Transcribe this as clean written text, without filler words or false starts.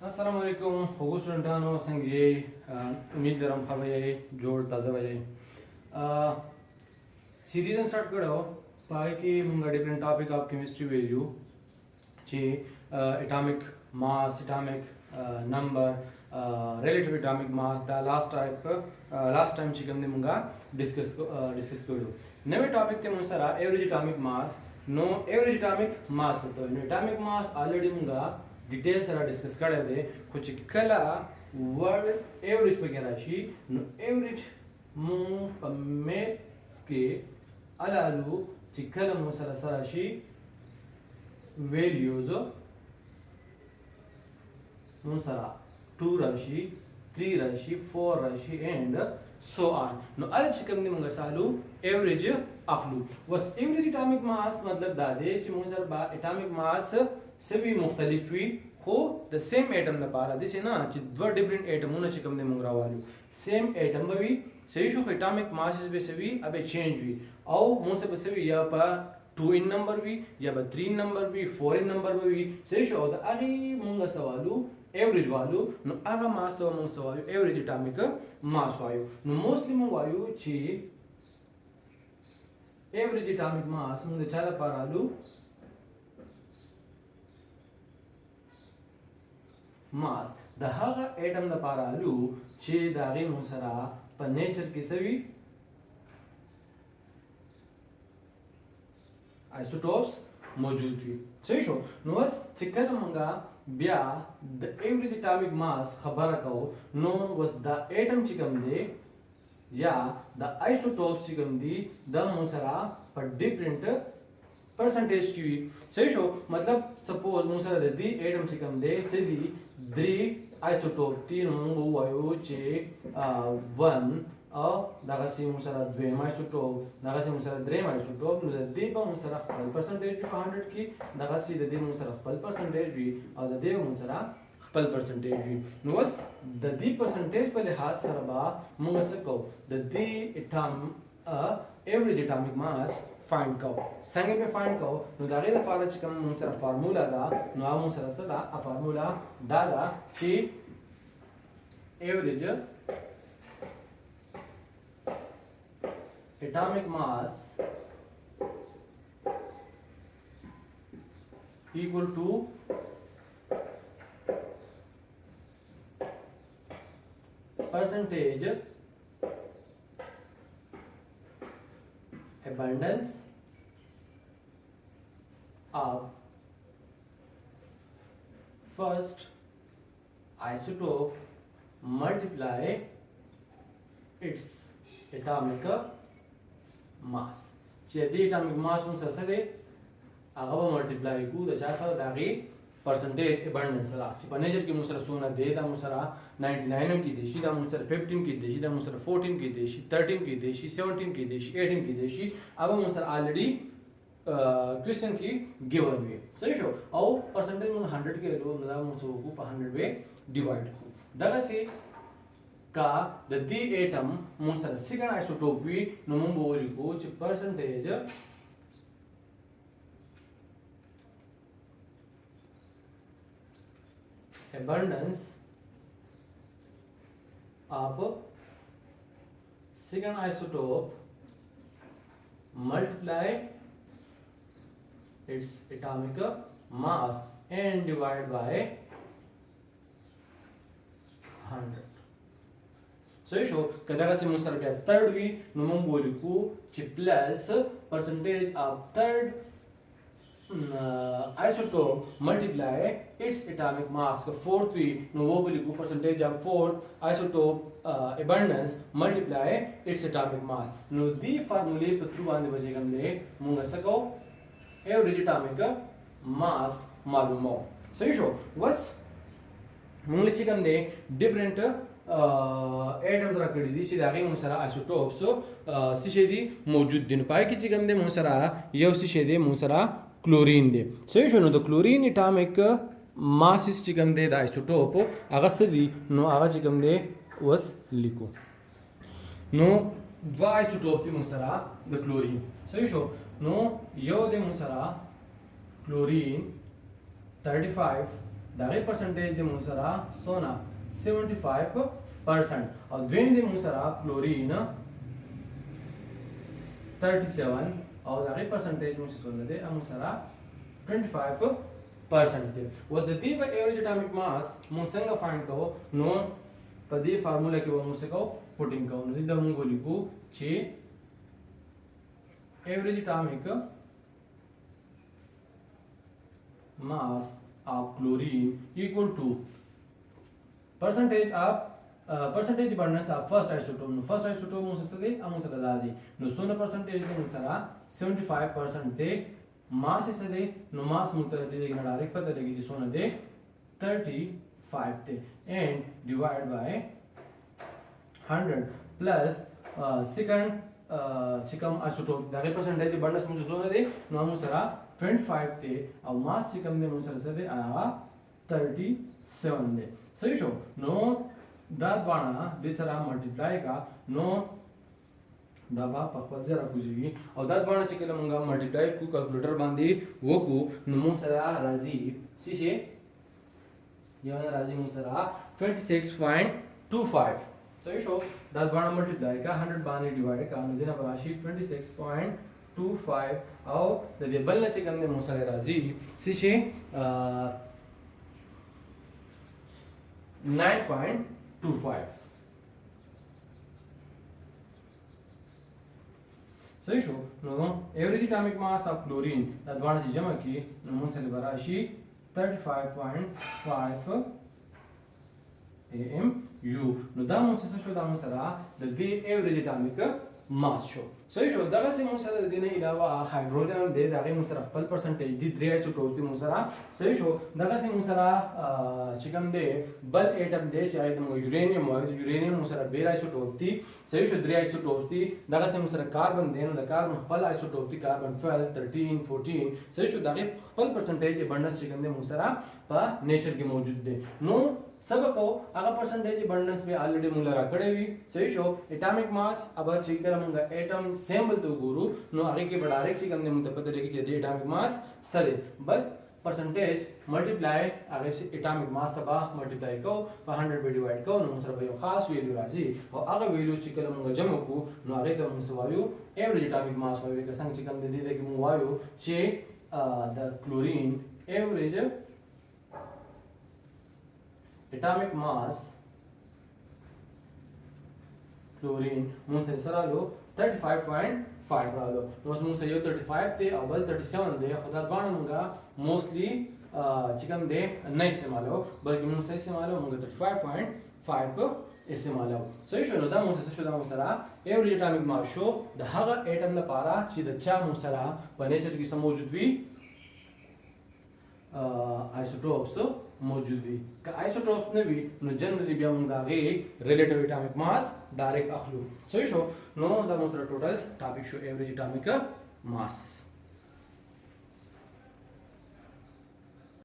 السلام عليكم خوږو سټوډنټانو څنګه یې امید لرم ښه به یې جوړ تازه به یې سیریز هم سټارټ کړی و په هغې کې مونږ ډفرنټ ټاپک آف کیمسټري ویلو چې اټامیک ماس اټامیک نمبر ریلیټیو اټامیک ماس دا لاست ټایم چې کوم دی مونږه ډسکس کړو نوې ټاپک ته مونږ سره ایوریج اټامیک ماس نو ایوریج اټامیک ماس ته نو اټامیک ماس آلریډي مونږه ډیټیل سره ډسکس کړی دی خو چې کله ورډ ایوریج پکې راشي نو ایوریج مونږ په میث کې الالو چې کله مو سره راشي ویلیوز مونږ سره 2 راشي 3 راشي 4 راشي اینڈ سو آن نو ال چې کوم دی مونږ سالو ایوریج اخلو وس ایوریج اټامیک ماس مطلب دا دی چې مونږ سره با اټامیک ماس سوي مختلف وي خو د سیم ایټم لپاره داسې نه چې دوه ډفرنٹ ایټمونه چې کوم دی مونږ راوالو سیم ایټم به وي صحیح شو خو اټامیک ماسز به سوي ابه چینج وي او مونږ به سوي یا په 2 ان نمبر وي یا به 3 نمبر وي 4 ان نمبر وي صحیح شو او د هغې مونږ سوالو ایوریج والو نو هغه ماس ته مونږ سوالو ایوریج اټامیک ماس وایو نو موستلی مونږ وایو چې ایوریج اټامیک ماس مونږ د چا لپاره الو ماس د هغه ایټم لپاره الو چې د هغې مونږ سره په نیچر کې سوي آیسوټوپس موجود وي صحیح شو نو بس چې کله مونږه بیا د ایوریج اټامیک ماس خبره کوو نو اوس دا ایټم چې کوم دی یا د آیسوټوپس چې کوم دي دا مونږ سره په ډفرنټ پرسنټیج کې وي صحیح شو مطلب سپوز مونږ سره د دې ایټم چې کوم دی څه دي 3 آیسوټوپ دي نو مونږ ووایو چې 1 او دغسې مونږ سره دویم آیسوټوپ دغسې مونږ سره دریم آیسوټوپ نو د دې به مونږ سره خپل پرسنټیج وي په 100 کې دغسې د دې مونږ سره خپل پرسنټیج وي او د دې مونږ سره خپل پرسنټیج وي نو اوس د دې پرسنټیج په لحاظ سره به مونږ څه کوو د دې اټام ایوریج اټامیک ماس فایند کوو څنګه به فایند کوو نو د هغې لپاره چې کوم مونږ سره فارمولا ده نو هغه مونږ سره څه ده فارمولا دا ده چې ایوریج atomic mass equal to percentage abundance of first isotope multiply its atomic ماس چې دې اټامیک ماس موږ سره څه دی هغه به ملټیپلای کوو د چا سره د هغې پرسنټیج ابنډنس سره چې په نیچر کې موږ سره څونه دی دا موږ سره 99 هم کیدای شي دا موږ سره 15 کیدای شي دا موږ سره 14 کیدای شي 13 کیدای شي 17 کیدای شي 18 کیدای شي هغه موږ سره آلریډي کوېسچن کې ګیون وي صحیح شو او پرسنټیج موږ 100 کې لرو نو دا موږ څه وکړو په 100 به ډیوایډ کړو دغسې کا د دې ایټم مونږ سره سیکنډ آیسوټوپ وي نو مونږ به ولیکو چې پرسنټیج abundance of second isotope multiply its atomic mass and divide by 100 صحیح شو که دغسې مونږ سره بیا تھرډ وي نو مونږ ولیکو چې پلس پرسنټیج آف تھرډ آیسوټوپ ملټیپلای اټس اټامیک ماس که فورث وي نو وہ ولیکو پرسنټیج آف فورث آیسوټوپ ابنډنس ملټیپلای اټس اټامیک ماس نو دې فارمولې په تھرو باندې به چې کوم دی مونږ څه کوو ایوریج اټامیک ماس معلوموو صحیح شو بس مونږ چې کوم دی ډفرنټ ایټمز راکړي دي چې د هغې مونږ سره آیسوټوپس څه شی دي موجود دي نو په هغې کې چې کوم دی مونږ سره یو څه شی دی مونږ سره کلورین دی صحیح شو نو د کلورین اټامیک ماسز چې کوم دی د آیسوټوپ هغه څه دي نو هغه چې کوم دی اوس لیکو نو دوه آیسوټوپ دي مونږ سره د کلورین صحیح شو نو یو دی مونږ سره کلورین 35 دغه پرسنټیج د مون سره سونا 75% او دویم د مون سره کلورین 37 او دغه پرسنټیج مون سره ده مون سره 25% دی و د دې په ایوریج اټامیک ماس مون څنګه فایند کوو نو په دې فارمولا کې به مون څه کوو پټینګ کوو نو دا مونږ ولیکو چې ایوریج اټامیک mass of chlorine equal to percentage abundance of first isotope. No first isotope mo sa de amo sa da di no sona percentage de mo sara 75% de mass is de no mass mo ta de na direct pata legi ji sona de 35 de and divide by 100 plus second chikam isotope da percentage abundance mo sona de no amo sara 25 थे और मास चिकन दे मुझे सर दे आया 37 दे सही show no दाद वाना दे सरा मल्टीप्लाई का नो दाबा पक्वल जरा कुछ और दाद वाना चिकन मंगा मल्टीप्लाई को कैलकुलेटर बांधी वो को नो सरा राजी सीशे यहाँ राजी मुसरा 26.25 सही शो दाद वाना मल्टीप्लाई का 100 बानी डिवाइड का नो देना राशि 26.25 او د دې بل نه چې کوم د موسره راځي څه شي 9.25 صحیح شو نو ایوریج اټامیک ماس اف کلورین دا دواړه چې جمع کی نو موږ سره راشي 35.5 AMU نو دا موږ څه شو دا موږ سره د دې ایوریج اټامیک ماس شو صحیح شو دغه سیمه سره د دې نه علاوه هایدروجن د دغه مو سره خپل پرسنټیج دي 3 ایسوټوپ دي مو سره صحیح شو دغه سیمه سره چې کوم دی بل اټم دی چې د یورانیم او د یورانیم مو سره 2 ایسوټوپ دي صحیح شو 3 ایسوټوپ دي دغه سیمه سره کاربن دی نو د کاربن خپل ایسوټوپ دي کاربن 12 13 14 صحیح شو دغه خپل پرسنټیج ابندنس چې کوم دی مو سره په نیچر کې موجود دی نو سبق او هغه پرسنټیج ابندنس به الریډي موږ را کړی وي صحیح شو اټامیک ماس اب چې کله موږ اټم سیمبل تو ګورو نو هغه کې به ډایرکټ چې کوم موږ ته پته لګي چې د اټامیک ماس سره بس پرسنټیج ملټیپلای هغه سي اټامیک ماس سبا ملټیپلای کو په 100 به ډیوایډ کو نو سره یو خاص ویلیو راځي او هغه ویلیو چې کله موږ جمع کو نو هغه ته موږ وایو ایوریج اټامیک ماس وایو که څنګه چې کوم د دې کې موږ وایو چې د کلورین ایوریج atomic mass chlorine مون سره لو 35.5 رالو نو مون سره یو 35 ته او بل 37 دی خو دا ځوان مونږه موستلی چې کوم دی نه استعمالو بلکې مون سره استعمالو مونږ 35.5 استعمالو صحیح شو نو دا مون سره شو دا مون سره ایوریج اټامیک ماس شو د هغه اټم لپاره چې د چا مون سره په نیچر کې سم موجود وي isotopes موجود وي که isotopes نه وي نو جنرally بیا موږ هغه ریلیټیو اټامیک ماس ډایرکټ اخلو صحیح شو نو دا موږ سره ټوټل ټاپک شو ایوریج اټامیک ماس